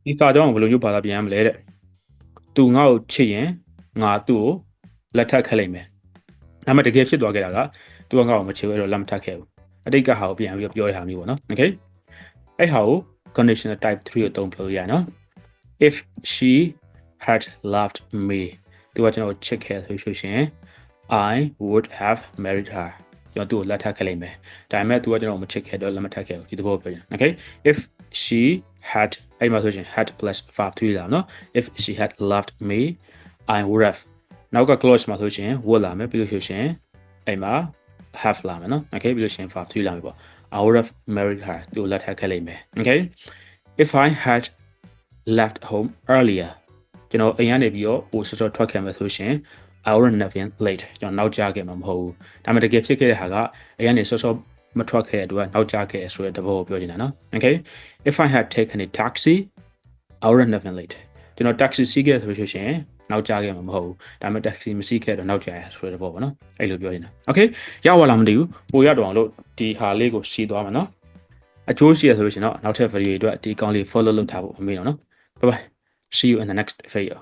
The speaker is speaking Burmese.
ဒီစာကြောင်းကိုဘယ်လိုမျိုးဘာသာပြန်ရမလဲတဲ့သူငါ့ကိုချစ်ရင်ငါသူ့ကိုလက်ထပ်ခက်လိုက်မယ်ဒါပေမဲ့တကယ်ဖြစ်သွားခဲ့တာကသူကငါ့ကိုမချစ်ဘူးအဲ့တော့လက်မထပ်ခဲ့ဘူးအတိတ်ကဟာကိုပြန်ပြီးပြောတဲ့ဟာမျိုးပေါ့နော် okay အဲ့ဟာကို conditional type 3ကိုအသုံးပြောရအောင်နော် if she had loved me သူကကျွန်တော်ချစ်ခဲ့ဆိုရှင် I would have married her ကျွန်တော်သူ့ကိုလက်ထပ်ခဲ့လိုက်မယ်ဒါပေမဲ့သူကကျွန်တော်မချစ်ခဲ့တော့လက်မထပ်ခဲ့ဘူးဒီသဘောပြောရင် okay if she had အဲ့မှာဆိုရှင် had plus verb 3လာနော် if she had loved me I would have နောက်က clause မှာဆိုရှင် would လာမယ်ပြီးလို့ဆိုရှင်အဲ့မှာ have လာမယ်နော် okay ပြီးလို့ရှင် verb 3လာမယ်ပေါ့ I would have married her သူ့ကိုလက်ထပ်ခဲ့လိုက်မယ် okay if I had left home earlier ကျွန်တော်အိမ်ကနေပြီးတော့ပို့စောစောထွက်ခဲ့မယ်ဆိုရှင် I would have been late ကျွန်တော်နောက်ကျခဲ့မှာမဟုတ်ဘူးဒါပေမဲ့တကယ်ဖြစ်ခဲ့တဲ့ဟာကအိမ်ကနေစောစောမထွက်ခဲ့တဲ့အတွက်နောက်ကျခဲ့ဆိုတဲ့သဘောကိုပြောနေတာနော် okay if I had taken a taxi I would have been late ကျွန်တော် taxi စီးခဲ့ဆိုရှင်နောက်ကျခဲ့မှာမဟုတ်ဘူးဒါပေမဲ့ taxi မစီးခဲ့တော့နောက်ကျရဆိုတဲ့သဘောပေါ့နော်အဲ့လိုပြောနေတာ okay ရပါလားမသိဘူးပို့ရတော့အောင်လို့ဒီဟာလေးကိုစီးသွားမှာနော်အကျိုးရှိရဆိုလို့ရှင်တော့နောက်ထပ် video တွေအတွက်ဒီကောင်းလေး follow လုပ်ထားဖို့မမေ့တော့နော် bye bye see you in the next video